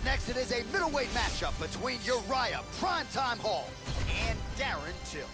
next, it is a middleweight matchup between Uriah Primetime Hall and Darren Till.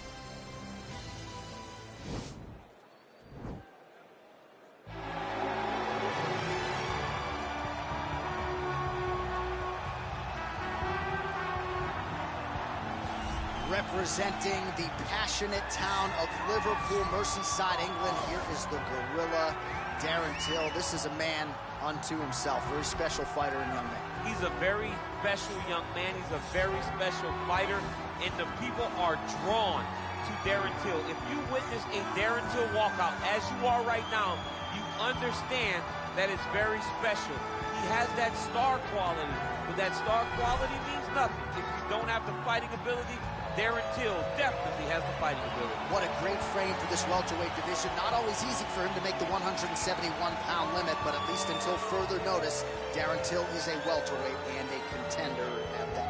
Representing the passionate town of Liverpool, Merseyside, England, here is the Gorilla, Darren Till. This is a man unto himself, very special fighter and young man. He's a very special young man. He's a very special fighter, and the people are drawn to Darren Till. If you witness a Darren Till walkout, as you are right now, you understand that it's very special. He has that star quality, but that star quality means nothing if you don't have the fighting ability. Darren Till definitely has the fighting ability. What a great frame for this welterweight division. Not always easy for him to make the 171-pound limit, but at least until further notice, Darren Till is a welterweight and a contender at that.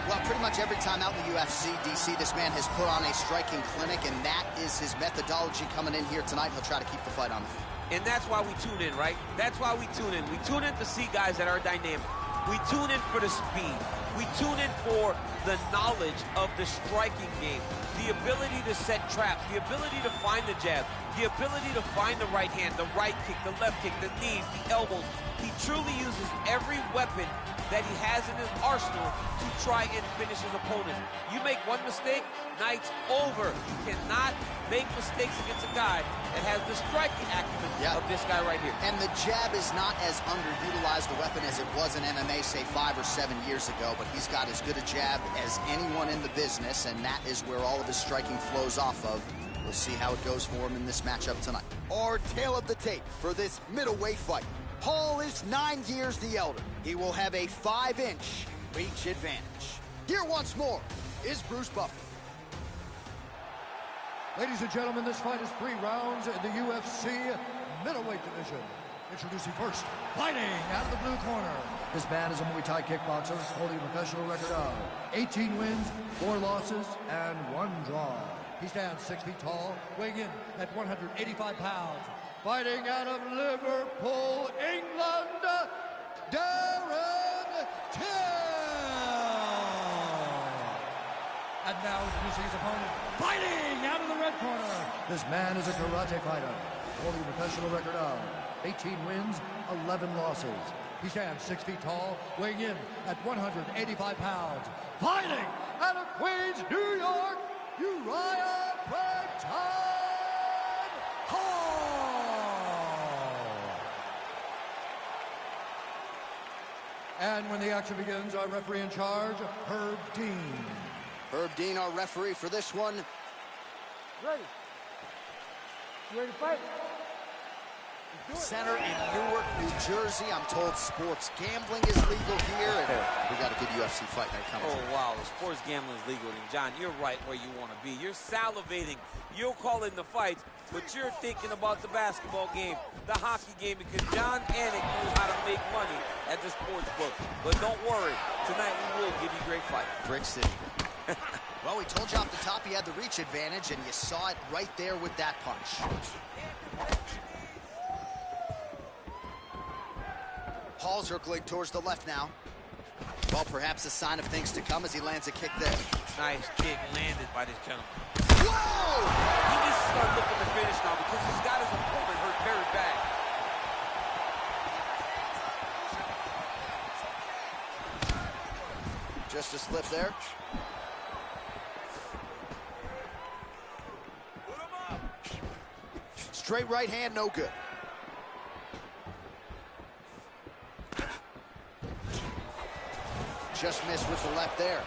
Well, pretty much every time out in the UFC, DC, this man has put on a striking clinic, and that is his methodology coming in here tonight. He'll try to keep the fight on the feet. And that's why we tune in, right? That's why we tune in. We tune in to see guys that are dynamic. We tune in for the speed. We tune in for the knowledge of the striking game, the ability to set traps, the ability to find the jab, the ability to find the right hand, the right kick, the left kick, the knees, the elbows. He truly uses every weapon that he has in his arsenal to try and finish his opponents. You make one mistake, night's over. You cannot make mistakes against a guy that has the striking acumen of this guy right here. And the jab is not as underutilized a weapon as it was in MMA, say, 5 or 7 years ago, but he's got as good a jab as anyone in the business, and that is where all of his striking flows off of. We'll see how it goes for him in this matchup tonight. Our tale of the tape for this middleweight fight. Hall is 9 years the elder. He will have a 5-inch reach advantage. Here once more is Bruce Buffer. Ladies and gentlemen, this fight is 3 rounds in the UFC middleweight division. Introducing first, fighting out of the blue corner. This man is a Muay Thai kickboxer holding a professional record of 18 wins, 4 losses, and 1 draw. He stands 6 feet tall, weighing in at 185 pounds. Fighting out of Liverpool, England, Darren Till. And now introducing his opponent, fighting out of the red corner. This man is a karate fighter, holding a professional record of 18 wins, 11 losses. He stands 6 feet tall, weighing in at 185 pounds. Fighting out of Queens, New York, Uriah Primetime Hall. And when the action begins, our referee in charge, Herb Dean. Herb Dean, our referee for this one. Ready. You ready to fight? Center in Newark, New Jersey. I'm told sports gambling is legal here, and we got a good UFC fight night coming. Oh, wow. Sports gambling is legal. And, John, you're right where you want to be. You're salivating. You're calling the fights, but you're thinking about the basketball game, the hockey game, because John Anik knows how to make money at the sports book. But don't worry. Tonight we will give you a great fight. Brick City. Well, we told you off the top he had the reach advantage, and you saw it right there with that punch. Hall circling towards the left now. Well, perhaps a sign of things to come as he lands a kick there. Nice kick landed by this gentleman. Whoa! He needs to start looking to finish now because he's got his opponent hurt very bad. Just a slip there. Straight right hand, no good. Just missed with the left there.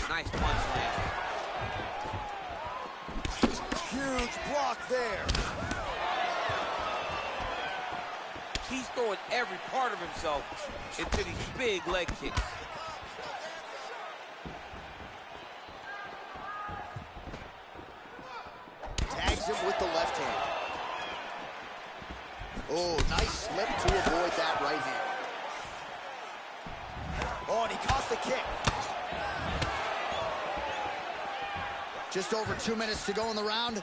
Nice punch there. Huge block there. He's throwing every part of himself into these big leg kicks. Tags him with the left hand. Oh, nice slip to avoid that right hand. Oh, and he caught the kick. Just over 2 minutes to go in the round.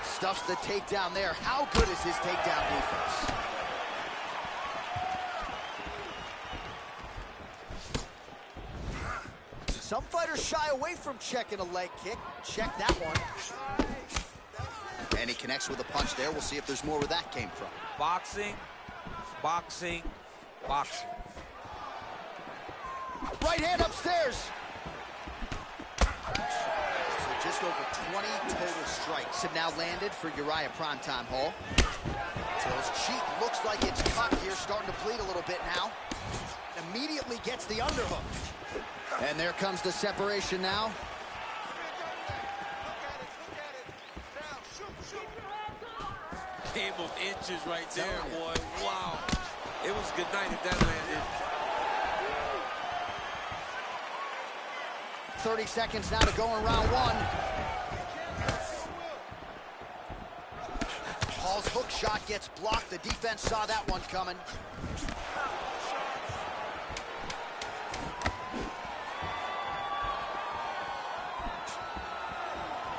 Stuffs the takedown there. How good is his takedown defense? Some fighters shy away from checking a leg kick. Check that one. And he connects with a punch there. We'll see if there's more where that came from. Boxing, boxing, boxing. Right hand upstairs. So just over 20 total strikes have now landed for Uriah Primetime Hall. Till's cheek looks like it's cut here, starting to bleed a little bit now. Immediately gets the underhook. And there comes the separation now. Game of inches right there, boy. Wow. It was good night if that landed. 30 seconds now to go in round one. Hall's hook shot gets blocked. The defense saw that one coming.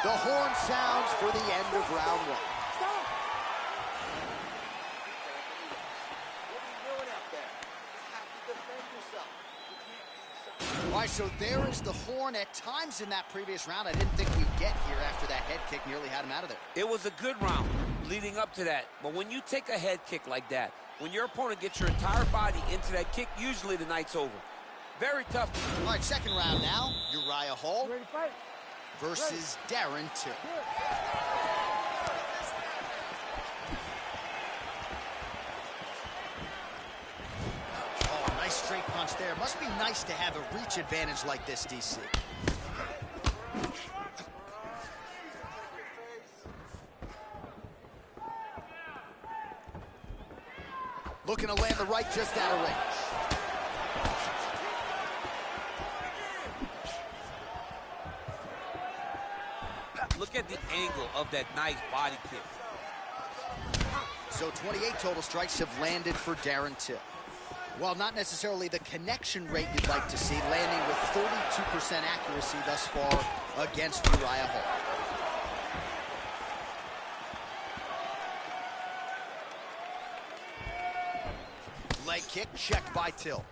The horn sounds for the end of round one. All right, so there is the horn. At times in that previous round, I didn't think we'd get here after that head kick nearly had him out of there. It was a good round leading up to that. But when you take a head kick like that, when your opponent gets your entire body into that kick, usually the night's over. Very tough. All right, second round now. Uriah Hall Ready to fight? versus Darren Till. Oh, nice straight punch there. Must be nice to have a reach advantage like this, DC. Looking to land the right just out of range. Look at the angle of that nice body kick. So 28 total strikes have landed for Darren Till. While not necessarily the connection rate you'd like to see, landing with 32% accuracy thus far against Uriah Hall. Leg kick checked by Till.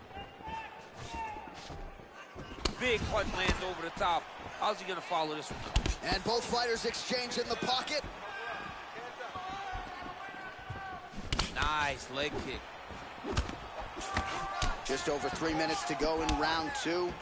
Big punch lands over the top. How's he gonna follow this one? And both fighters exchange in the pocket. Nice leg kick. Just over 3 minutes to go in round two.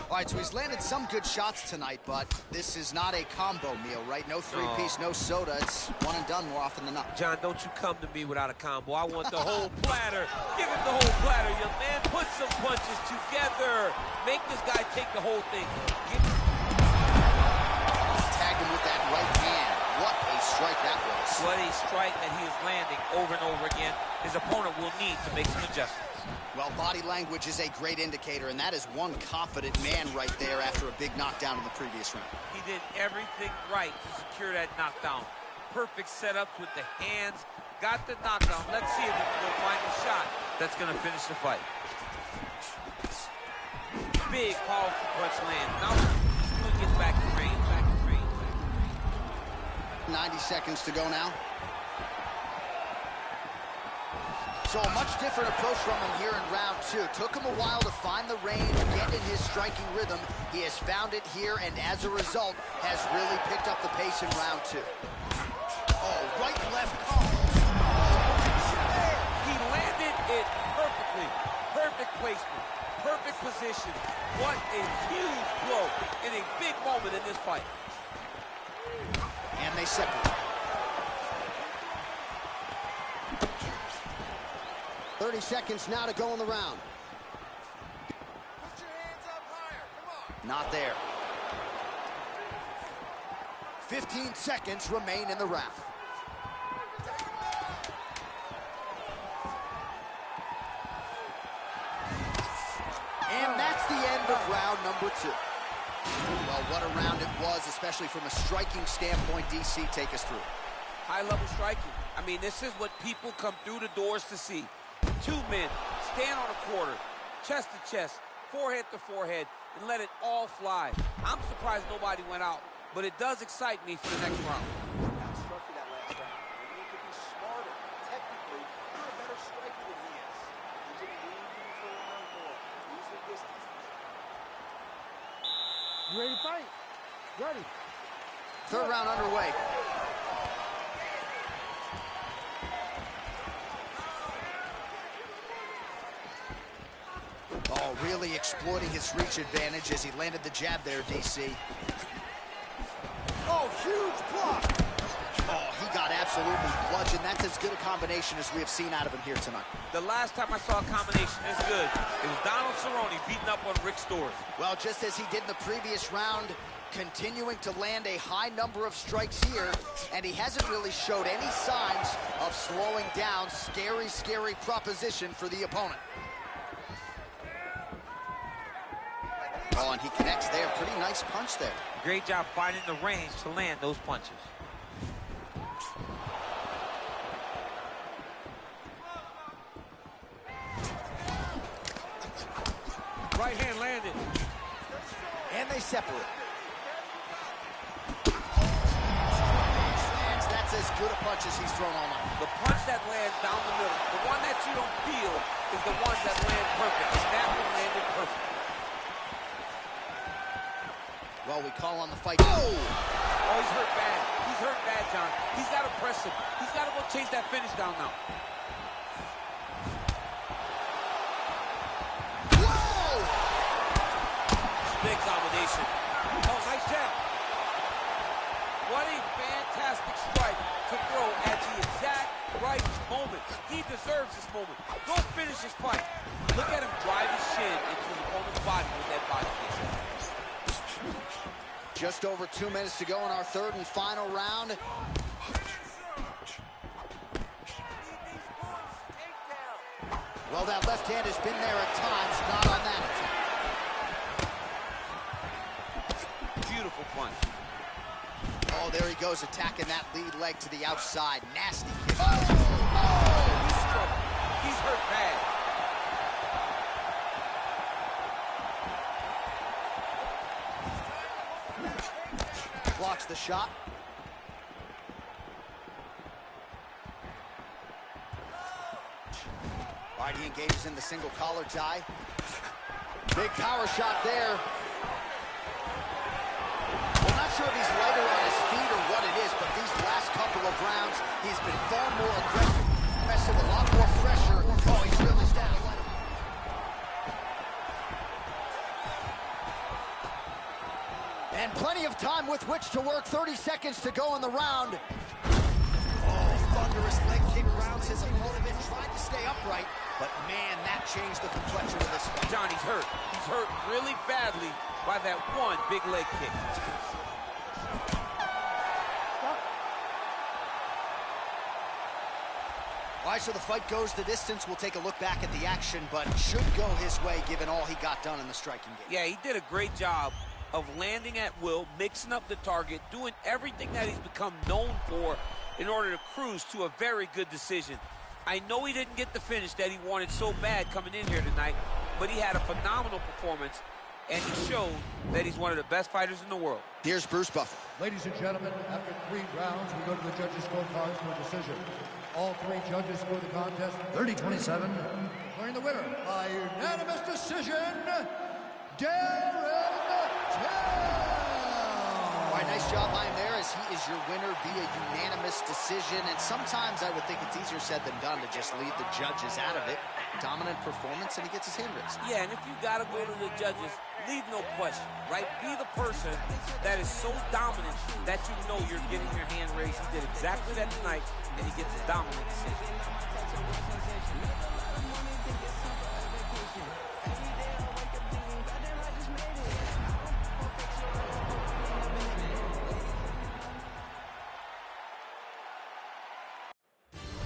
All right, so he's landed some good shots tonight, but this is not a combo meal, right? No three-piece, no soda. It's one and done more often than not. John, don't you come to me without a combo. I want the whole platter. Give him the whole platter, young man. Put some punches together. Make this guy take the whole thing. Tagged him with that right hand. What a strike that was. What a strike that he is landing over and over again. His opponent will need to make some adjustments. Well, body language is a great indicator, and that is one confident man right there after a big knockdown in the previous round. He did everything right to secure that knockdown. Perfect setups with the hands. Got the knockdown. Let's see if he can find the shot that's going to finish the fight. Big, powerful punch land. Now he gets back to range. 90 seconds to go now. So a much different approach from him here in round two. Took him a while to find the range, get in his striking rhythm. He has found it here, and as a result, has really picked up the pace in round two. Oh, right, left call. He landed it perfectly. Perfect placement. Perfect position. What a huge blow in a big moment in this fight. And they separate. 30 seconds now to go in the round. Put your hands up higher. Come on. Not there. 15 seconds remain in the round. And that's the end of round number two. Well, what a round it was, especially from a striking standpoint. DC, take us through. High-level striking. I mean, this is what people come through the doors to see. Two men stand on a quarter, chest to chest, forehead to forehead, and let it all fly. I'm surprised nobody went out, but it does excite me for the next round. Outstruck you that last round. You need to be smarter. Technically, you're a better striker than he is. You can lean for a round more. Use your distance. You ready to fight? Ready. Third round underway. Oh, really exploiting his reach advantage as he landed the jab there, DC. Oh, huge block. Oh, he got absolutely bludgeoned. That's as good a combination as we have seen out of him here tonight. The last time I saw a combination this good, it was Donald Cerrone beating up on Rick Stores. Well, just as he did in the previous round, continuing to land a high number of strikes here, and he hasn't really showed any signs of slowing down. Scary, scary proposition for the opponent. Oh, and he connects there. Pretty nice punch there. Great job finding the range to land those punches. Right hand landed. And they separate. That's as good a punch as he's thrown all night. The punch that lands down the middle, the one that you don't feel, is the one that lands perfect. And that one landed perfect. Well, we call on the fight. Oh! Oh, he's hurt bad. He's hurt bad, John. He's got to press him. He's got to go chase that finish down now. Whoa! Big combination. Oh, nice jab. What a fantastic strike to throw at the exact right moment. He deserves this moment. Go finish his fight. Look at him drive his shin into his opponent's body with that body kick. Just over 2 minutes to go in our third and final round. Well, that left hand has been there at times, not on that attack. Beautiful punch. Oh, there he goes, attacking that lead leg to the outside. Nasty kick. Oh, he's struck. He's hurt bad. Blocks the shot. All right, he engages in the single collar tie. Big power shot there. I'm not sure if he's lighter on his feet or what it is, but these last couple of rounds, he's been far more aggressive, a lot more pressure. Oh, he's really down. And plenty of time with which to work. 30 seconds to go in the round. Oh, thunderous leg kick rounds his opponent and tried to stay upright. But man, that changed the complexion of this fight. John, he's hurt. He's hurt really badly by that one big leg kick. All right, so the fight goes the distance. We'll take a look back at the action, but should go his way given all he got done in the striking game. Yeah, he did a great job of landing at will, mixing up the target, doing everything that he's become known for in order to cruise to a very good decision. I know he didn't get the finish that he wanted so bad coming in here tonight, but he had a phenomenal performance, and he showed that he's one of the best fighters in the world. Here's Bruce Buffer. Ladies and gentlemen, after 3 rounds, we go to the judges' scorecards for a decision. All 3 judges scored the contest 30-27. Declaring the winner by unanimous decision, Darren Till. All right, nice job by him there as he is your winner via unanimous decision. And sometimes I would think it's easier said than done to just leave the judges out of it. Dominant performance, and he gets his hand raised. Yeah, and if you got to go to the judges, leave no question, right? Be the person that is so dominant that you know you're getting your hand raised. He did exactly that tonight, and he gets a dominant decision.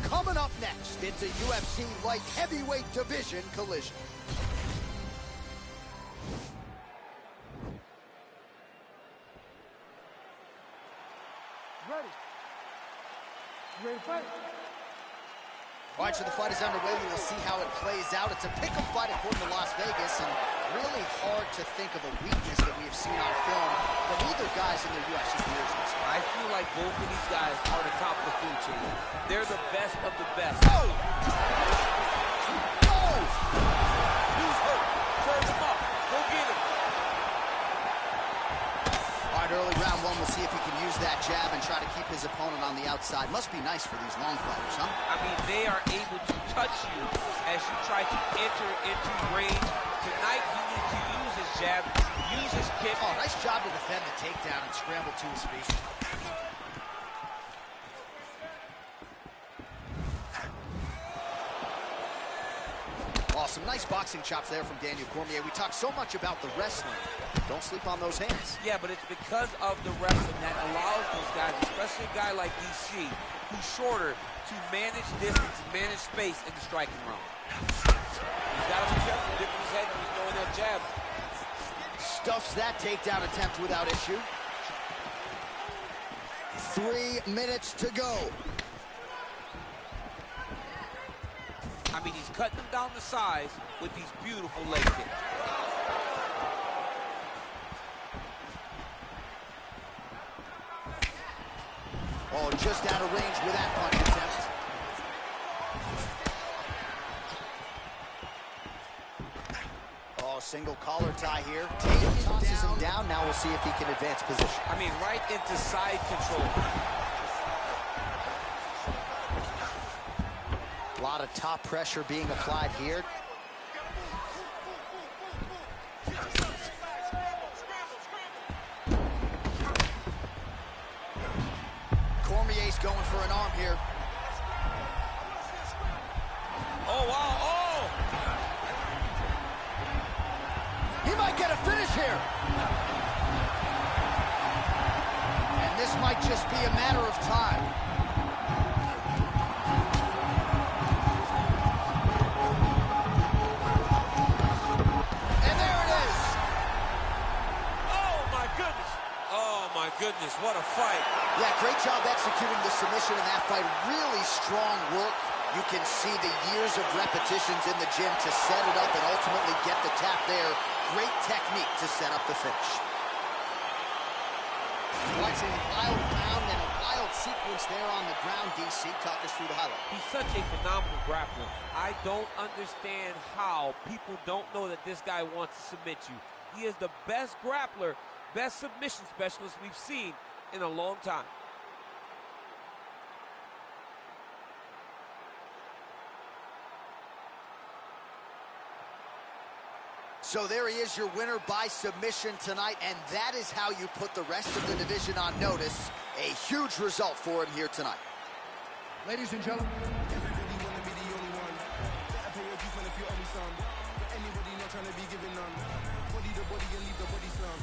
Coming up next, it's a UFC light heavyweight division collision. Ready. You ready to fight? All right, so the fight is underway. We will see how it plays out. It's a pick-em fight according to Las Vegas, and really hard to think of a weakness that we have seen on film from either guys in their UFC careers. I feel like both of these guys are the top of the food chain. They're the best of the best. Oh! Oh! Who's hurt? Serve him up. Go get him. All right, early round one, we'll see if he can use that jab and try to keep his opponent on the outside. Must be nice for these long fighters, huh? I mean, they are able to touch you as you try to enter into range. Tonight, he needs to use his jab, use his kick. Oh, nice job to defend the takedown and scramble to his feet. Oh, some nice boxing chops there from Daniel Cormier. We talk so much about the wrestling. Don't sleep on those hands. Yeah, but it's because of the wrestling that allows those guys, especially a guy like DC, who's shorter, to manage distance and manage space in the striking realm. He's got to be careful, dipping his head when he's throwing that jab. Stuffs that takedown attempt without issue. 3 minutes to go. I mean, he's cutting them down to size with these beautiful leg kicks. Oh, just out of range with that punch attempt. Oh, single collar tie here. Tate tosses him down. Now we'll see if he can advance position. I mean, right into side control. A lot of top pressure being applied here. Cormier's going for an arm here. Oh, wow, oh! He might get a finish here. And this might just be a matter of time. Goodness, what a fight. Yeah, great job executing the submission in that fight. Really strong work. You can see the years of repetitions in the gym to set it up and ultimately get the tap there. Great technique to set up the finish. Watching a wild round and a wild sequence there on the ground. DC, talk us through the highlight. He's such a phenomenal grappler. I don't understand how people don't know that this guy wants to submit you. He is the best grappler, best submission specialist we've seen in a long time. So there he is, your winner by submission tonight, and that is how you put the rest of the division on notice. A huge result for him here tonight. Ladies and gentlemen. Everybody wanna be the only one. Better pay your dues when if you're only son. For anybody not trying to be given none. Body the body and leave the body slum.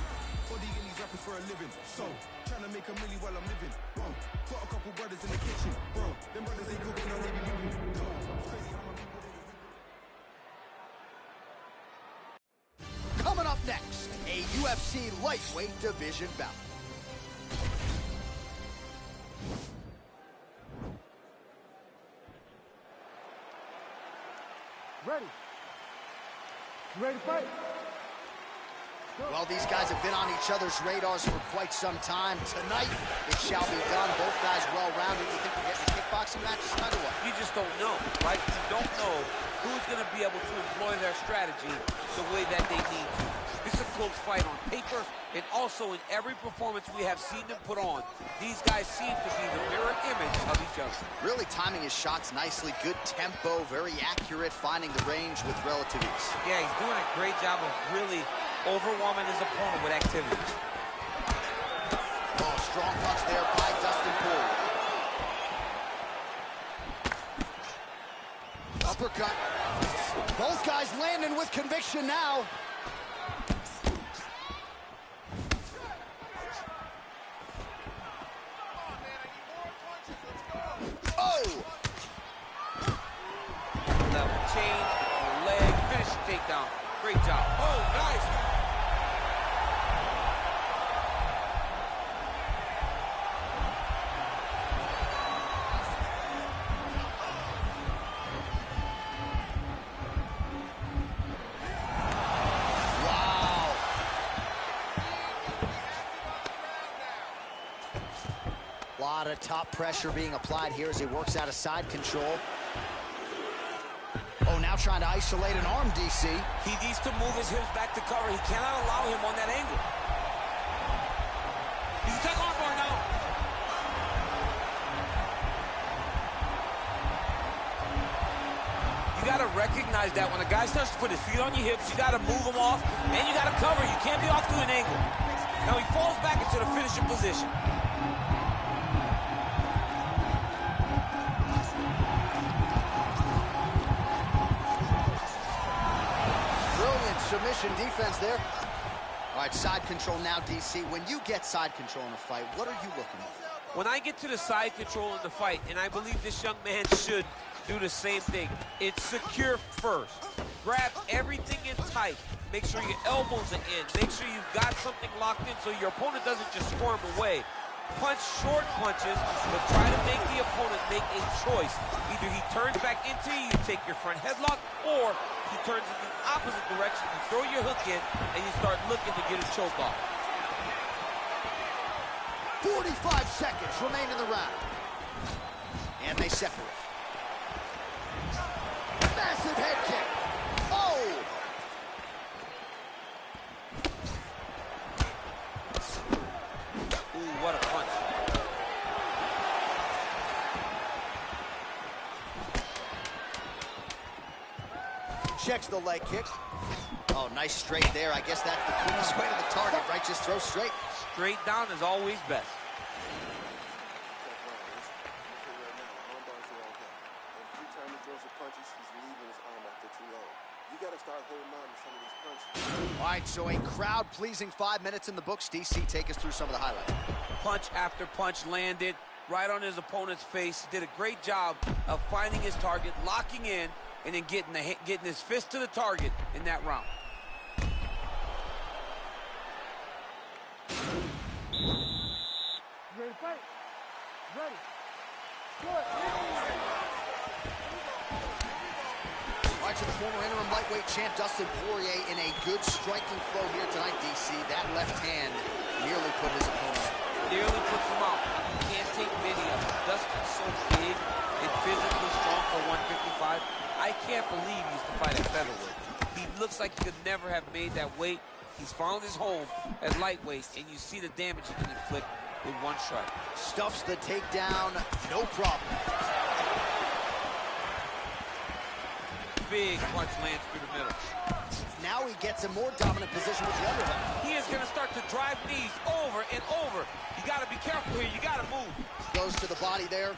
Body in these rappers for a living. So, trying to make a milli while I'm living. Whoa, got a couple brothers in the kitchen. Bro, them brothers ain't cooking, no, they be moving. It's crazy how my people... Coming up next, a UFC lightweight division bout. Ready. You ready to fight? Well, these guys have been on each other's radars for quite some time. Tonight, it shall be done. Both guys well-rounded. You think we're getting a kickboxing match tonight or what? You just don't know, right? You don't know who's going to be able to employ their strategy the way that they need to. This is a close fight on paper, and also in every performance we have seen them put on. These guys seem to be the mirror image of each other. Really timing his shots nicely. Good tempo, very accurate, finding the range with relative ease. Yeah, he's doing a great job of really overwhelming his opponent with activity. Oh, strong punch there by Dustin Poirier. Uppercut. Both guys landing with conviction now. Oh! Level change, leg, finish the takedown. Great job. Oh, nice. lot of top pressure being applied here as he works out of side control. Oh, now trying to isolate an arm, DC. He needs to move his hips back to cover. He cannot allow him on that angle. He's a tech arm bar now. You got to recognize that when a guy starts to put his feet on your hips, you got to move him off, and you got to cover. You can't be off to an angle. Now he falls back into the finishing position. Brilliant submission defense there. All right, side control now, DC. When you get side control in a fight, what are you looking at? When I get to the side control in the fight, and I believe this young man should do the same thing, it's secure first. Grab everything in tight. Make sure your elbows are in. Make sure you've got something locked in so your opponent doesn't just squirm away. Punch short punches, but try to make the opponent make a choice. Either he turns back into you, you take your front headlock, or he turns in the opposite direction, you throw your hook in, and you start looking to get a choke off. 45 seconds remain in the round. And they separate. Massive head kick. Oh! Ooh, what a punch. Checks the leg kick. Oh, nice straight there. I guess that's the cleanest way to the target, right? Just throw straight. Straight down is always best. All right, so a crowd-pleasing 5 minutes in the books. DC, take us through some of the highlights. Punch after punch landed right on his opponent's face. Did a great job of finding his target, locking in, and then getting his fist to the target in that round. Ready to fight? Ready. Good. All right, to the former interim lightweight champ Dustin Poirier in a good striking flow here tonight, DC. That left hand nearly put his opponent out. Nearly puts him out. You can't take many of them. Dustin's so big and physically strong for 155. I can't believe he used to fight at featherweight. He looks like he could never have made that weight. He's found his home at lightweight, and you see the damage he can inflict with one strike. Stuffs the takedown, no problem. Big punch lands through the middle. Now he gets a more dominant position with the underhook. He is going to start to drive knees over and over. You got to be careful here. You got to move. Goes to the body there.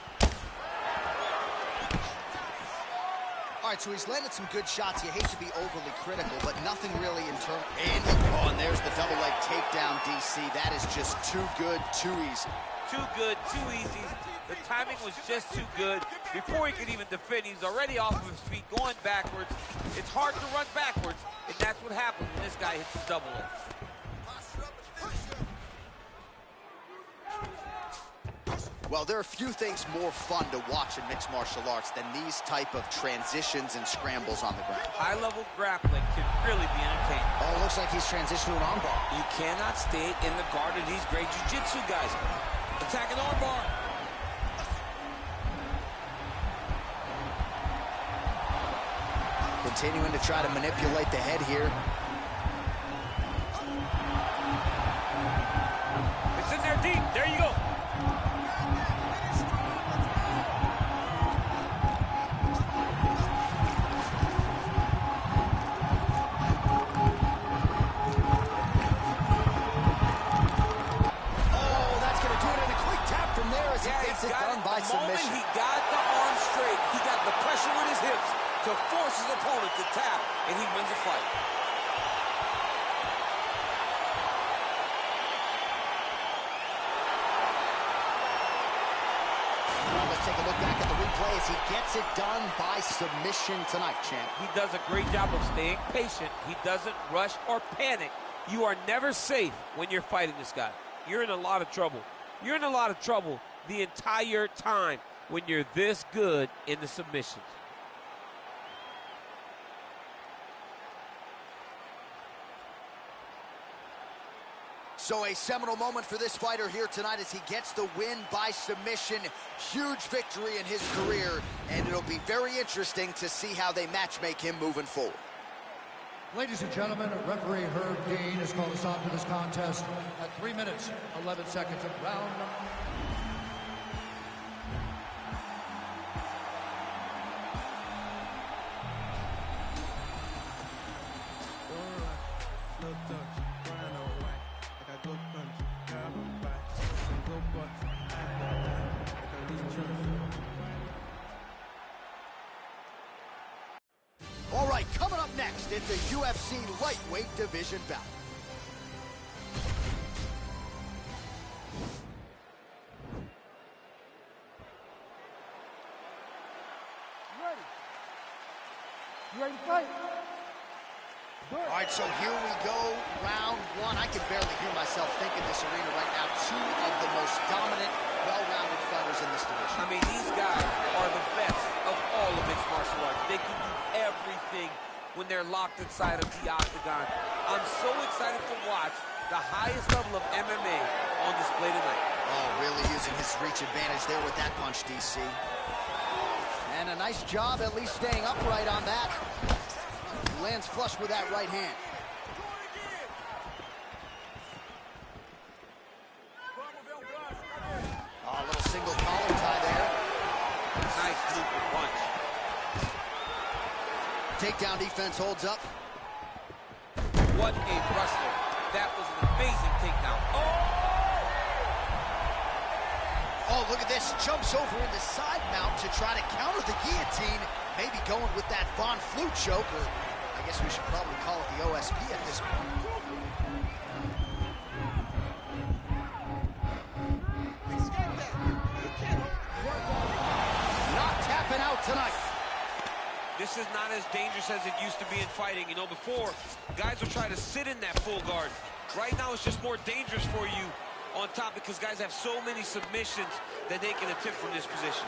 All right, so he's landed some good shots. You hate to be overly critical, but nothing really in terms. And there's the double leg takedown, DC. That is just too good, too easy. Too good, too easy. The timing was just too good. Before he could even defend, he's already off of his feet, going backwards. It's hard to run backwards, and that's what happens when this guy hits the double leg. Well, there are few things more fun to watch in mixed martial arts than these type of transitions and scrambles on the ground. High-level grappling can really be entertaining. Oh, it looks like he's transitioning to an armbar. You cannot stay in the guard of these great jiu-jitsu guys. Attacking armbar. Continuing to try to manipulate the head here. It's in there deep. There you go. The moment he got the arm straight, he got the pressure with his hips to force his opponent to tap, and he wins the fight. Well, let's take a look back at the replay as he gets it done by submission tonight, champ. He does a great job of staying patient. He doesn't rush or panic. You are never safe when you're fighting this guy. You're in a lot of trouble. You're in a lot of trouble the entire time when you're this good in the submissions. So a seminal moment for this fighter here tonight as he gets the win by submission. Huge victory in his career, and it'll be very interesting to see how they matchmake him moving forward. Ladies and gentlemen, referee Herb Dean has called us on to this contest at 3 minutes, 11 seconds of round number. All right, coming up next, it's a UFC lightweight division bout. You ready to fight? All right, so here we go, round one. I can barely hear myself think in this arena right now. Two of the most dominant, well-rounded fighters in this division. I mean, these guys are the best of all of mixed martial arts. They can do everything when they're locked inside of the octagon. I'm so excited to watch the highest level of MMA on display tonight. Oh, really using his reach advantage there with that punch, DC. And a nice job at least staying upright on that. He lands flush with that right hand. Oh, a little single collar tie there. Nice looping punch. Takedown defense holds up. What a wrestler. That was an amazing takedown. Oh, look at this. Jumps over in the side mount to try to counter the guillotine. Maybe going with that Von Flue choke, or I guess we should probably call it the OSP at this point. Not tapping out tonight. This is not as dangerous as it used to be in fighting. You know, before, guys would try to sit in that full guard. Right now, it's just more dangerous for you on top because guys have so many submissions that they can attempt from this position.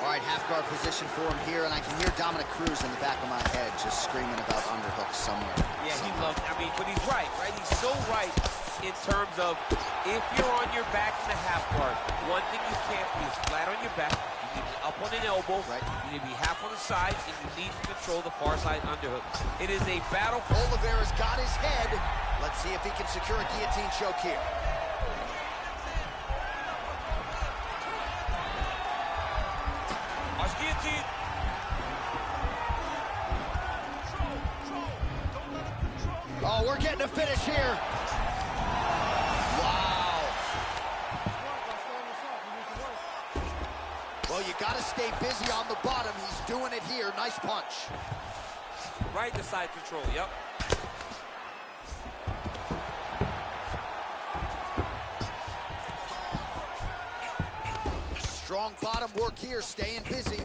All right, half guard position for him here, and I can hear Dominic Cruz in the back of my head just screaming about underhooks somewhere. Yeah, he loves, I mean, but he's right? He's so right in terms of if you're on your back in the half guard, one thing you can't be is flat on your back. You need to be up on an elbow. Right. You need to be half on the side, and you need to control the far side underhook. It is a battle. Oliveira's got his head. Let's see if he can secure a guillotine choke here. Guillotine. Oh, we're getting a finish here. Wow. Well, you got to stay busy on the bottom. He's doing it here. Nice punch. Right to side control, yep. Strong bottom work here, staying busy.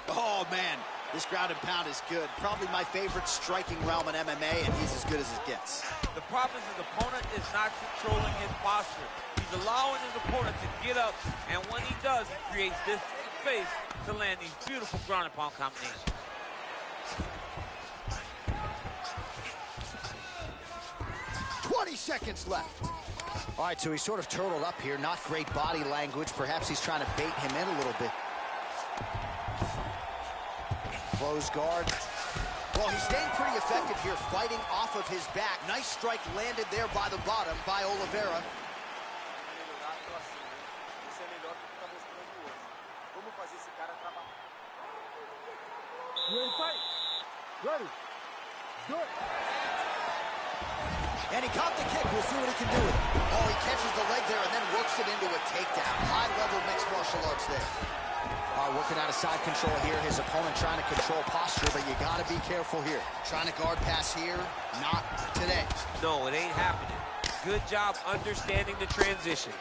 Oh, man, this ground and pound is good. Probably my favorite striking realm in MMA, and he's as good as it gets. The problem is his opponent is not controlling his posture. He's allowing his opponent to get up, and when he does, he creates this space to land these beautiful ground and pound combinations. Seconds left. All right, so he's sort of turtled up here. Not great body language. Perhaps he's trying to bait him in a little bit. Close guard. Well, he's staying pretty effective here, fighting off of his back. Nice strike landed there by the bottom by Oliveira. You ready to fight? Ready. Do it. And he caught the kick. We'll see what he can do with it. Oh, he catches the leg there and then works it into a takedown. High-level mixed martial arts there. Working out of side control here. His opponent trying to control posture, but you got to be careful here. Trying to guard pass here. Not today. No, it ain't happening. Good job understanding the transition.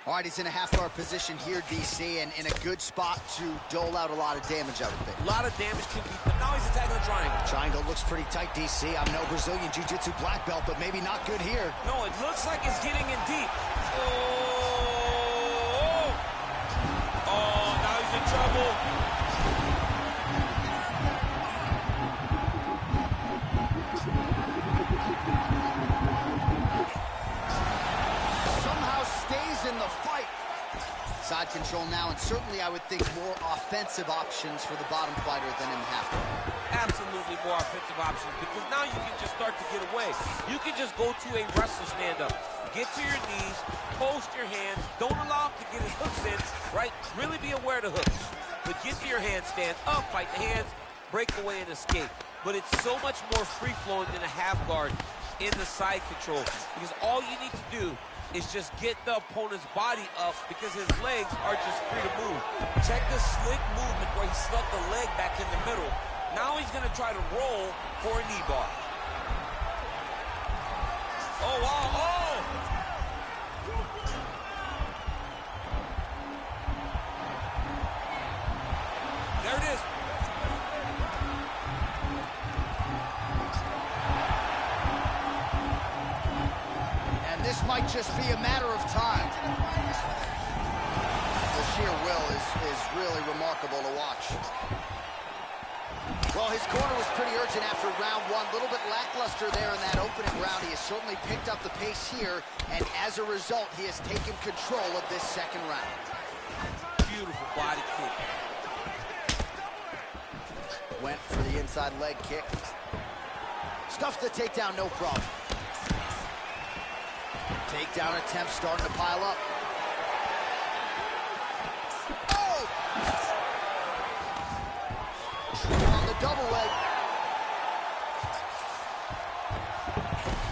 All right, he's in a half-guard position here, DC, and in a good spot to dole out a lot of damage, I would think. A lot of damage can be, but now he's attacking the triangle. Triangle looks pretty tight, DC. I'm no Brazilian Jiu-Jitsu black belt, but maybe not good here. No, it looks like it's getting in deep. Oh, now he's in trouble. side control now, and certainly I would think more offensive options for the bottom fighter than in the half guard. Absolutely more offensive options, because now you can just start to get away. You can just go to a wrestle stand-up. Get to your knees, post your hands, don't allow him to get his hooks in, right? Really be aware of the hooks. But get to your handstand, up, fight the hands, break away and escape. But it's so much more free-flowing than a half guard in the side control, because all you need to do is just get the opponent's body up, because his legs are just free to move. Check the slick movement where he stuck the leg back in the middle. Now he's going to try to roll for a knee bar. Oh, wow, oh! There it is. This might just be a matter of time. The sheer will is really remarkable to watch. Well, his corner was pretty urgent after round one. A little bit lackluster there in that opening round. He has certainly picked up the pace here, and as a result, he has taken control of this second round. Beautiful body kick. Went for the inside leg kick. Stuffed the takedown, no problem. Takedown attempt starting to pile up. Oh! On the double leg.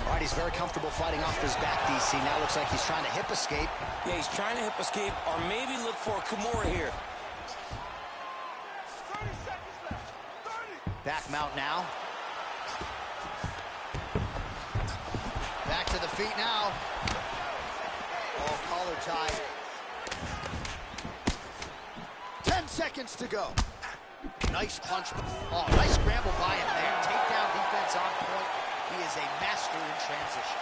All right, he's very comfortable fighting off his back, DC. Now looks like he's trying to hip escape. Yeah, he's trying to hip escape, or maybe look for a Kimura here. 30 seconds left. 30. Back mount now. Back to the feet now. Oh, collar tie. 10 seconds to go. Nice punch. Oh, nice scramble by him there. Takedown defense on point. He is a master in transition.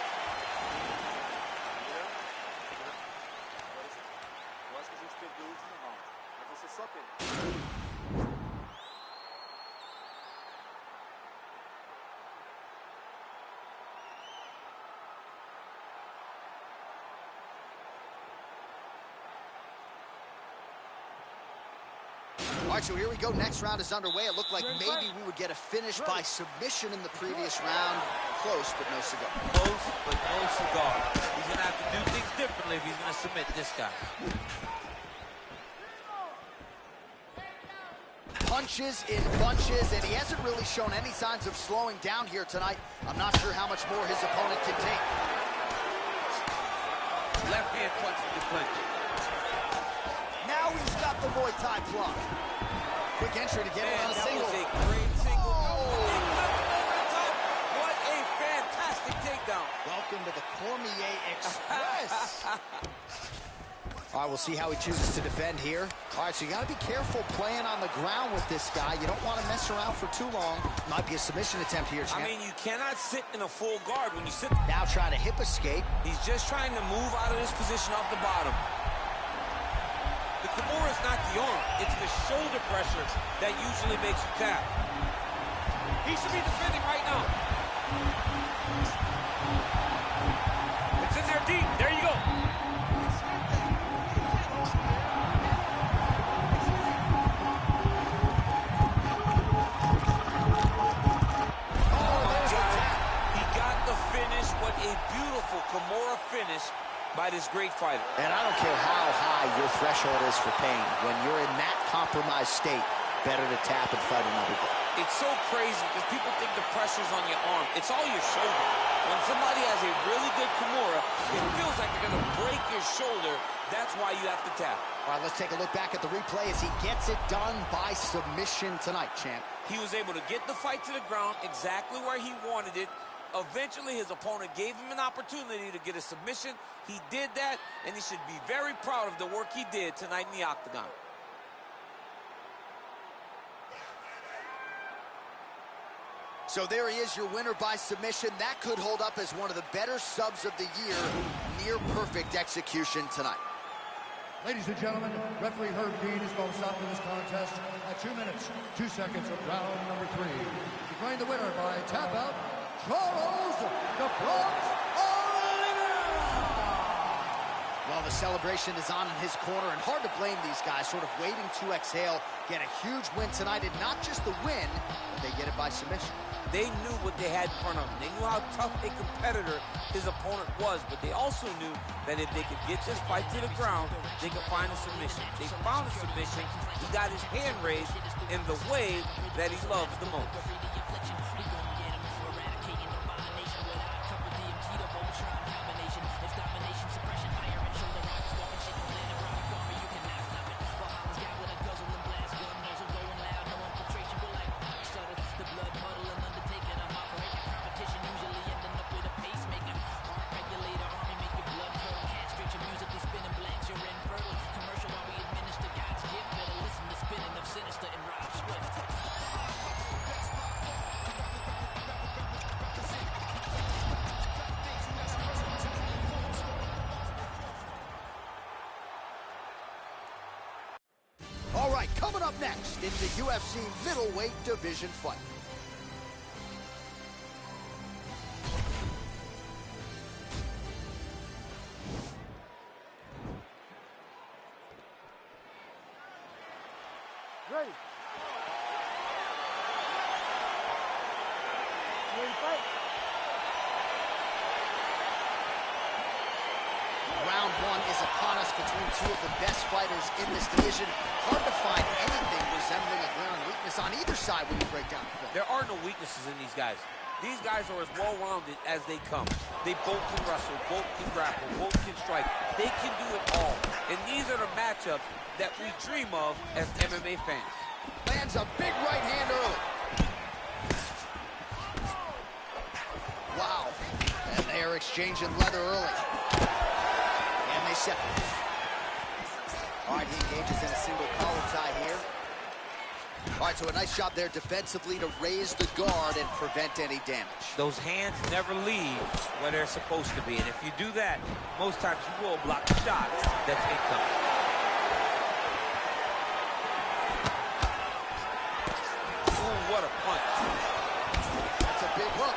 Eu acho que a gente perdeu o último round. Mas você só perdeu. All right, so here we go. Next round is underway. It looked like maybe we would get a finish by submission in the previous round. Close, but no cigar. Close, but no cigar. He's going to have to do things differently if he's going to submit this guy. Punches in bunches, and he hasn't really shown any signs of slowing down here tonight. I'm not sure how much more his opponent can take. Left hand punch in the clinch. Now he's got the Muay Thai plug. Quick entry to get him on a single. That was a great single. Oh. What a fantastic takedown. Welcome to the Cormier Express. All right, we'll see how he chooses to defend here. All right, so you got to be careful playing on the ground with this guy. You don't want to mess around for too long. Might be a submission attempt here, champ. I mean, you cannot sit in a full guard when you sit. Now trying to hip escape. He's just trying to move out of this position off the bottom. The Kimura is not the arm. It's the shoulder pressure that usually makes you tap. He should be defending right now. It's in there deep. There you go. He got the finish. What a beautiful Kimura finish by this great fighter. And I don't care how high your threshold is for pain. When you're in that compromised state, better to tap and fight another day. It's so crazy because people think the pressure's on your arm. It's all your shoulder. When somebody has a really good Kimura, it feels like they're going to break your shoulder. That's why you have to tap. All right, let's take a look back at the replay as he gets it done by submission tonight, champ. He was able to get the fight to the ground exactly where he wanted it. Eventually, his opponent gave him an opportunity to get a submission. He did that, and he should be very proud of the work he did tonight in the octagon. So there he is, your winner by submission. That could hold up as one of the better subs of the year. Near perfect execution tonight. Ladies and gentlemen, referee Herb Dean is going to stop this contest at 2 minutes, 2 seconds of round number 3. Declaring the winner by tap out, Charles the Bronx Oliveira! Well, the celebration is on in his corner, and hard to blame these guys, sort of waiting to exhale, get a huge win tonight, and not just the win, but they get it by submission. They knew what they had in front of them. They knew how tough a competitor his opponent was, but they also knew that if they could get this fight to the ground, they could find a submission. They found a submission. He got his hand raised in the way that he loves the most. All right, coming up next in the UFC middleweight division fight. Ready. Ready to fight? Round one is upon us between two of the best fighters in this division. Hard to find anything resembling a glaring weakness on either side when you break down the film. There are no weaknesses in these guys. These guys are as well-rounded as they come. They both can wrestle, both can grapple, both can strike. They can do it all. And these are the matchups that we dream of as MMA fans. Lands a big right hand early. Wow. And they are exchanging leather early. And they separate. All right, he engages in a single collar tie here. All right, so a nice job there defensively to raise the guard and prevent any damage. Those hands never leave where they're supposed to be. And if you do that, most times you will block the shot that's incoming. Ooh, what a punch. That's a big hook.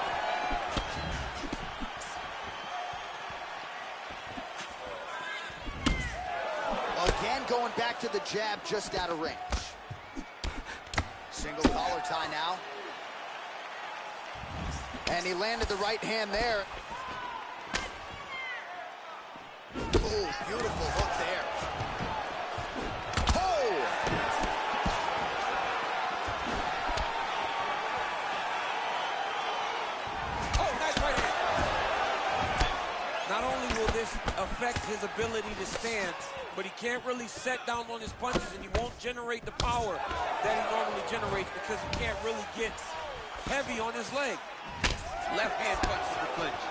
Again, going back to the jab just out of range. Single collar tie now. And he landed the right hand there. Oh, beautiful hook there. Oh! Oh, nice right hand. Not only will this affect his ability to stand, but he can't really set down on his punches, and he won't generate the power that he normally generates because he can't really get heavy on his leg. Left hand punches the clinch.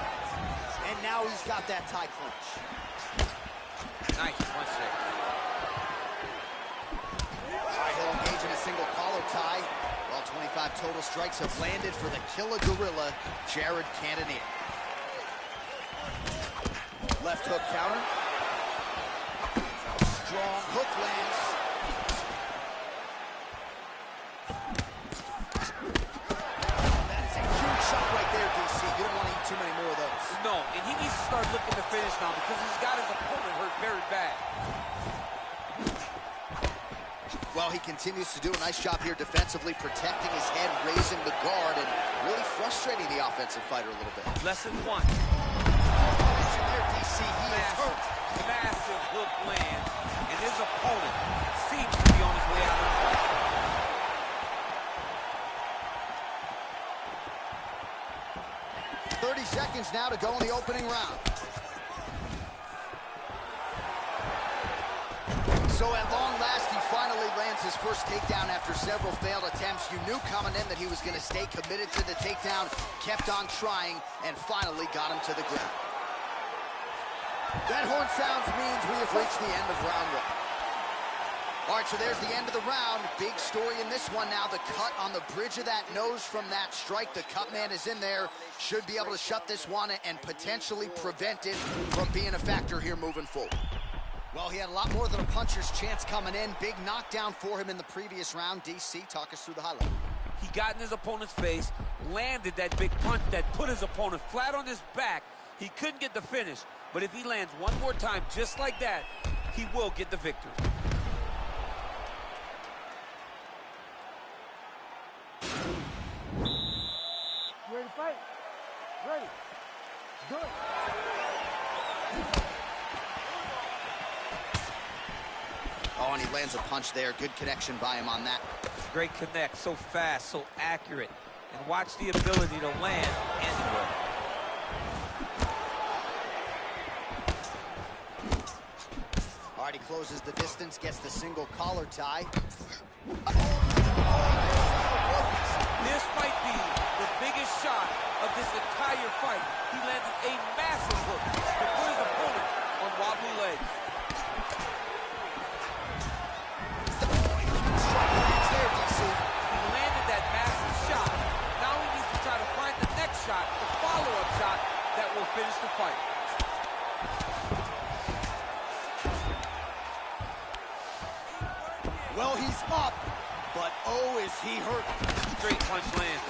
And now he's got that tie clinch. Nice punch there. All right, he'll engage in a single collar tie. Well, 25 total strikes have landed for the Killer Gorilla, Jared Cannonier. Left hook counter. Strong hook lands. That is a huge shot right there, DC. You don't want to eat too many more of those. No, and he needs to start looking to finish now because he's got his opponent hurt very bad. Well, he continues to do a nice job here defensively, protecting his head, raising the guard, and really frustrating the offensive fighter a little bit. Lesson one. There, DC, he is hurt. Massive hook lands, and his opponent seems to be on his way out of the fight. 30 seconds now to go in the opening round. So at long last, he finally lands his first takedown after several failed attempts. You knew coming in that he was going to stay committed to the takedown, kept on trying, and finally got him to the ground. That horn sounds means we have reached the end of round one. All right, so there's the end of the round. Big story in this one now. The cut on the bridge of that nose from that strike. The cut man is in there. Should be able to shut this one and potentially prevent it from being a factor here moving forward. Well, he had a lot more than a puncher's chance coming in. Big knockdown for him in the previous round. DC, talk us through the highlight. He got in his opponent's face, landed that big punch that put his opponent flat on his back. He couldn't get the finish, But if he lands one more time just like that, he will get the victory. You ready to fight? Ready. Good. Oh, and he lands a punch there. Good connection by him on that. Great connect, so fast, so accurate. And watch the ability to land anywhere. All right, he closes the distance, gets the single collar tie. This might be the biggest shot of this entire fight. He landed a massive hook to put his opponent on wobbly legs. He landed that massive shot. Now he needs to try to find the next shot, the follow-up shot that will finish the fight. Well, he's up, but oh, is he hurt. Straight punch lands.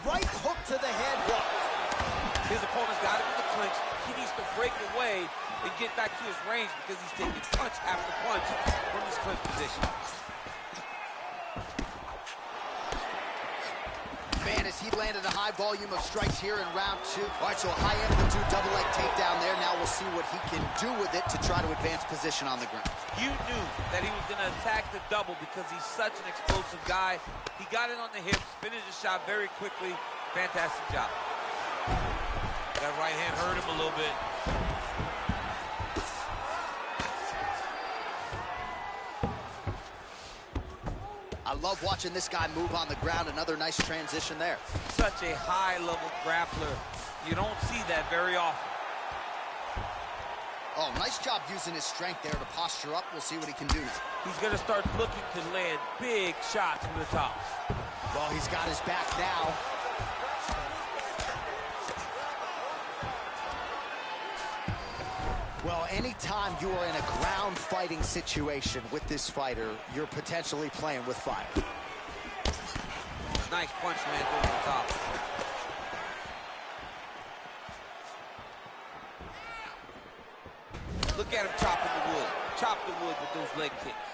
Right hook to the head. His opponent's got him in the clinch. He needs to break away and get back to his range because he's taking punch after punch from his clinch position. Man, as he landed a high volume of strikes here in round 2. All right, so a high amplitude double leg takedown there. Now we'll see what he can do with it to try to advance position on the ground. You knew that he was going to attack the double because he's such an explosive guy. He got it on the hips, finished the shot very quickly. Fantastic job. That right hand hurt him a little bit. I love watching this guy move on the ground. Another nice transition there. Such a high-level grappler. You don't see that very often. Oh, nice job using his strength there to posture up. We'll see what he can do now. He's going to start looking to land big shots from the top. Well, he's got his back now. Well, anytime you are in a ground fighting situation with this fighter, you're potentially playing with fire. Nice punch landed over the top. Look at him chopping the wood. Chop the wood with those leg kicks.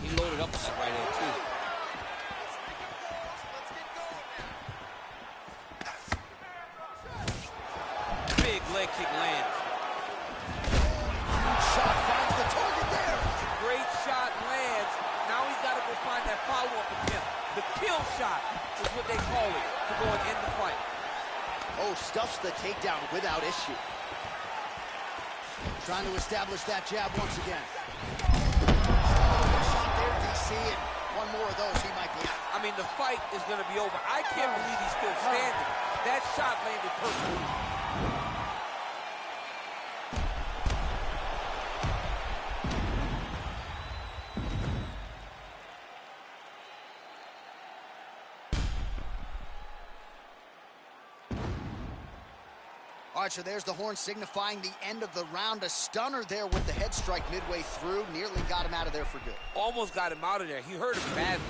He loaded up with that right hand, too. Big leg kick lands. Shot finds the target there. Great shot lands. Now he's got to go find that follow-up attempt. The kill shot is what they call it to go and end the fight. Oh, stuffs the takedown without issue. Trying to establish that jab once again. Shot there, DC, and one more of those, he might be out. I mean, the fight is going to be over. I can't believe he's still standing. That shot landed perfectly. All right, so there's the horn signifying the end of the round. A stunner there with the head strike midway through. Nearly got him out of there for good. Almost got him out of there. He hurt him badly.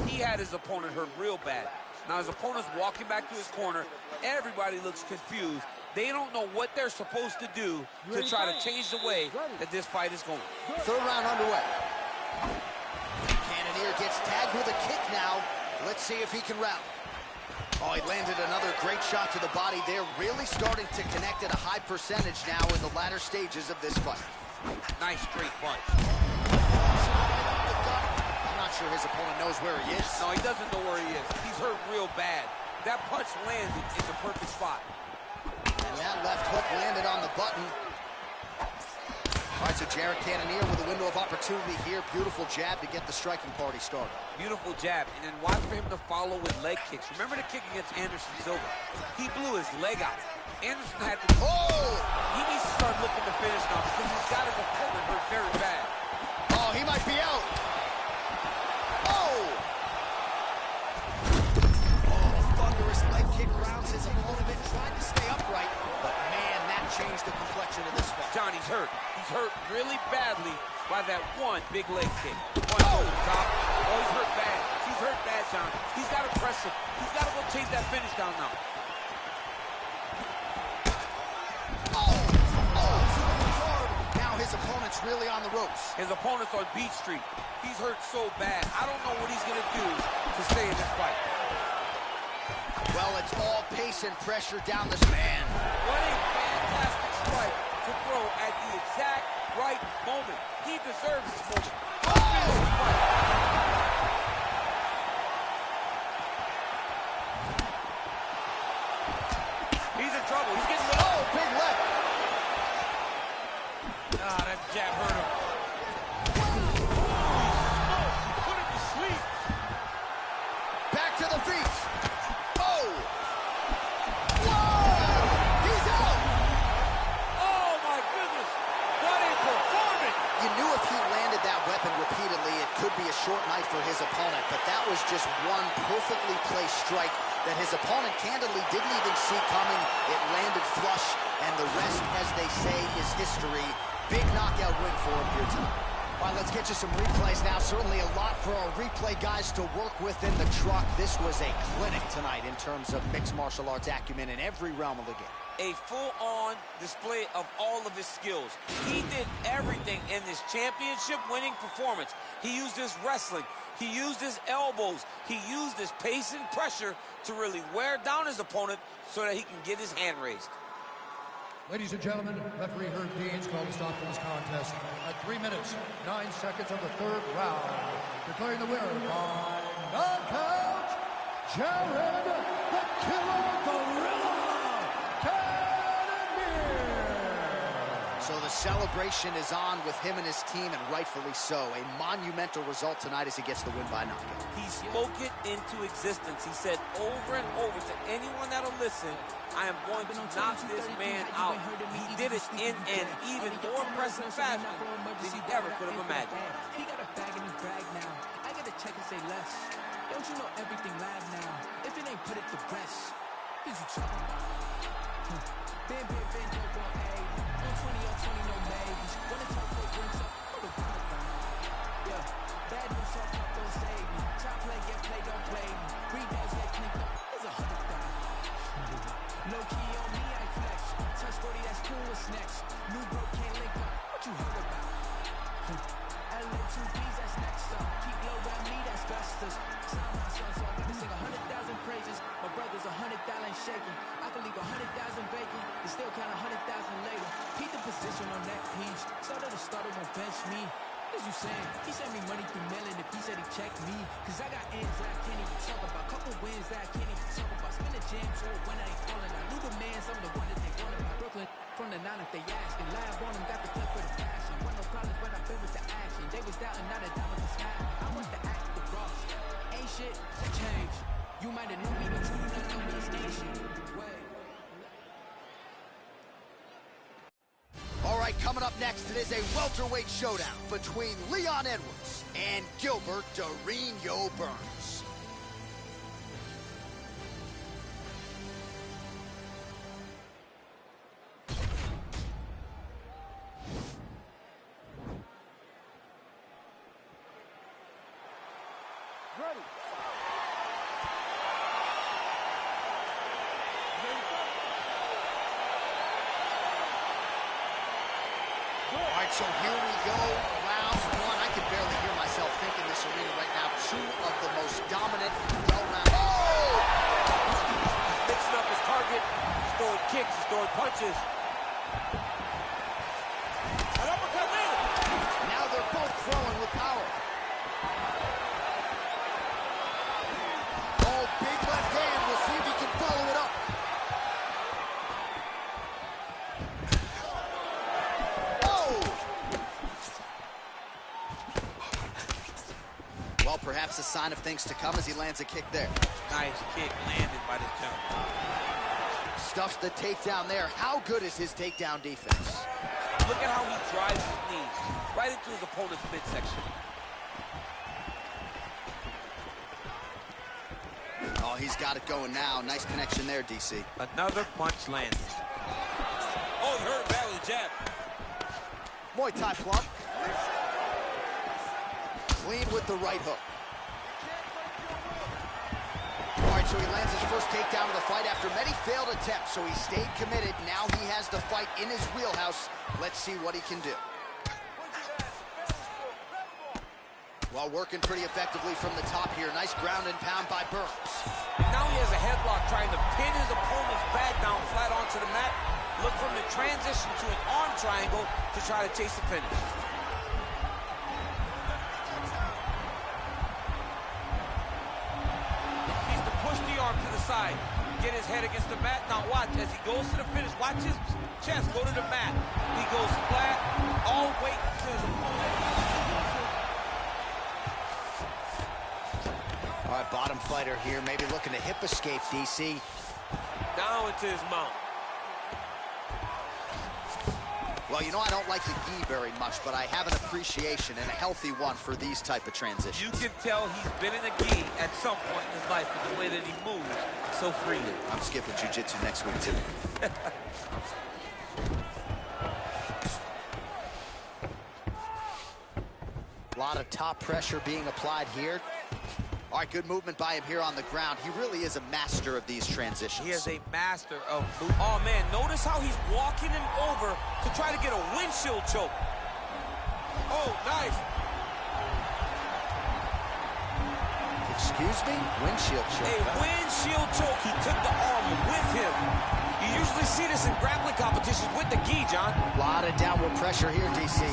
He had his opponent hurt real bad. Now his opponent's walking back to his corner. Everybody looks confused. They don't know what they're supposed to do to try to change the way that this fight is going. Third round underway. Cannonier gets tagged with a kick now. Let's see if he can rally. Oh, he landed another great shot to the body there. Really starting to connect at a high percentage now in the latter stages of this fight. Nice straight punch. I'm not sure his opponent knows where he is. No, he doesn't know where he is. He's hurt real bad. That punch landed in the perfect spot. And that left hook landed on the button. All right, so Jared Cannonier with a window of opportunity here. Beautiful jab to get the striking party started. Beautiful jab, and then watch for him to follow with leg kicks. Remember the kick against Anderson Silva? He blew his leg out. Anderson had to... Oh! He needs to start looking to finish now because he's got his opponent hurt very bad. Oh, he might be out. Oh! Oh, thunderous leg kick grounds his opponent, trying to stay upright. But man, that changed the complexion of this fight. Johnny's hurt. He's hurt really badly by that one big leg kick. One over the top. Oh, he's hurt bad. He's hurt bad, John. He's got to press him. He's got to go chase that finish down now. Now his opponent's really on the ropes. His opponent's on Beach Street. He's hurt so bad. I don't know what he's going to do to stay in this fight. Well, it's all pace and pressure down this man. What a fantastic strike to throw at the exact right moment. He deserves this moment. He's in trouble. He's getting lit. Oh, big left. Ah, that jab hurt him. Put him to sleep. Back to the feet. Oh! Whoa! He's out! Oh, my goodness. What a performance. You knew if he landed that weapon repeatedly, it could be a short night for his opponent, but that was just one perfectly placed strike that his opponent candidly didn't even see coming. It landed flush, and the rest, as they say, is history. Big knockout win for him here tonight. All right, let's get you some replays now. Certainly a lot for our replay guys to work with in the truck. This was a clinic tonight in terms of mixed martial arts acumen in every realm of the game. A full-on display of all of his skills. He did everything in this championship-winning performance. He used his wrestling. He used his elbows. He used his pace and pressure to really wear down his opponent so that he can get his hand raised. Ladies and gentlemen, referee Herb Deans called a stop to this contest at 3 minutes, 9 seconds of the third round. Declaring the winner by knockout, Jared the Killer Gorilla Cannonier. So the celebration is on with him and his team, and rightfully so. A monumental result tonight as he gets the win by knockout. He spoke it into existence. He said over and over to anyone that'll listen, I am going to knock this man out. He did it in an even more impressive fashion than he ever could have imagined. He got a bag and he brag now. I gotta check and say less. Don't you know everything live now? If it ain't put it to rest, what you talking about? Ben, no more age. On 20 on 20, no maybes. When the top foot brings up, put a run around. Yeah, bad news, so pop don't save me. Top play, get play, don't play me. Rebounds get cleaned up, it's 100,000. Low key on me, I flex. Touch 40, that's cool, what's next? New bro can't link up, what you heard about? LA 2Bs, that's next up. Keep low around me, that's bestest. Sign my son, so I gotta sing 100,000 praises. My brother's 100,000 shaking. I can leave 100,000 vacant, and still count 100,000 later. Keep the position on that piece. Started to start, it won't bench me. What is you saying? He sent me money through mailing if he said he checked me. Cause I got ends that I can't even talk about. Couple wins that I can't even talk about. Spin the jams or when I ain't falling. I knew the man's, I'm the one that they wanted. My Brooklyn from the 9 if they asking. Live on him, got the clip for the fashion. Want no problems when I've been with the action. They was doubting, not a dime of the sky. I want the act, the Ross. Ain't shit, change. You might have known me, but you do not know me, it's nation. Wait. All right, coming up next, it is a welterweight showdown between Leon Edwards and Gilbert Durinho Burns. Ready. All right, so here we go, round one. I can barely hear myself think in this arena right now. Two of the most dominant, well-rounded. Oh! Mixing up his target. He's throwing kicks, he's throwing punches. An uppercut landed. Now they're both throwing with power. Oh, big left hand. We'll see if he can follow it up. Well, perhaps a sign of things to come as he lands a kick there. Nice kick landed by this gentleman. Stuffs the takedown there. How good is his takedown defense? Look at how he drives his knees right into his opponent's midsection. Oh, he's got it going now. Nice connection there, DC. Another punch landed. Oh, he hurt bad with a jab. Muay Thai plump. Clean with the right hook. All right, So he lands his first takedown of the fight after many failed attempts. So he stayed committed. Now he has the fight in his wheelhouse. Let's see what he can do. Well, working pretty effectively from the top here. Nice ground and pound by Burns. Now he has a headlock trying to pin his opponent's back down flat onto the mat. Look for him to transition to an arm triangle to try to chase the finish. He's to push the arm to the side, get his head against the mat. Now watch, as he goes to the finish, watch his chest go to the mat. He goes flat, all weight to his opponent. All right, bottom fighter here, maybe looking to hip escape, DC. Down into his mount. Well, you know I don't like the gi very much, but I have an appreciation, and a healthy one, for these type of transitions. You can tell he's been in a gi at some point in his life with the way that he moves so freely. I'm skipping jiu-jitsu next week, too. A lot of top pressure being applied here. All right, good movement by him here on the ground. He really is a master of these transitions. He is a master of movement. Oh, man, notice how he's walking him over to try to get a windshield choke. Oh, nice. Excuse me? Windshield choke. A windshield choke. He took the arm with him. You usually see this in grappling competitions with the gi, John. A lot of downward pressure here, DC.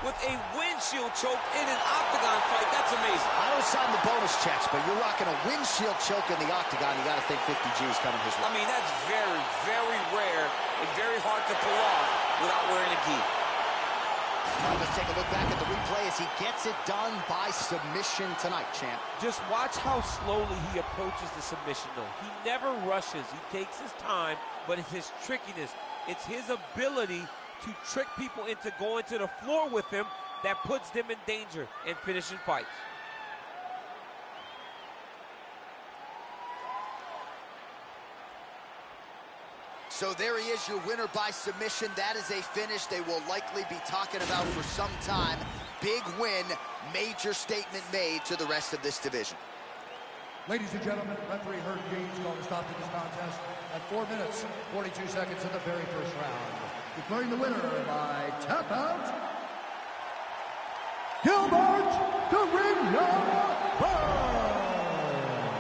With a windshield choke in an octagon fight. That's amazing. I don't sign the bonus checks, but you're rocking a windshield choke in the octagon. You got to think 50 G's coming his way. I mean, that's very, very rare and very hard to pull off without wearing a gi. Now let's take a look back at the replay as he gets it done by submission tonight, champ. Just watch how slowly he approaches the submission, though. He never rushes. He takes his time, but it's his trickiness. It's his ability to trick people into going to the floor with him that puts them in danger and finishing fights. So there he is, your winner by submission. That is a finish they will likely be talking about for some time. Big win, major statement made to the rest of this division. Ladies and gentlemen, referee Herb Dean called a stop to this contest at 4 minutes, 42 seconds in the very first round. Declaring the winner by tap out, Gilbert "The Ring"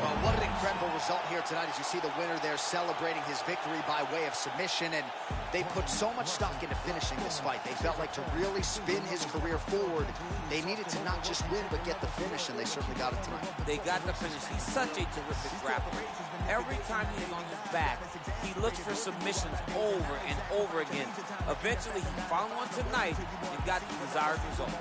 Well, what an incredible result here tonight as you see the winner there celebrating his victory by way of submission, and they put so much stock into finishing this fight. They felt like to really spin his career forward, they needed to not just win but get the finish, and they certainly got it tonight. They got the finish. He's such a terrific grappler. Every time he's on his back, he looks for submissions over and over again. Eventually, he found one tonight and got the desired result.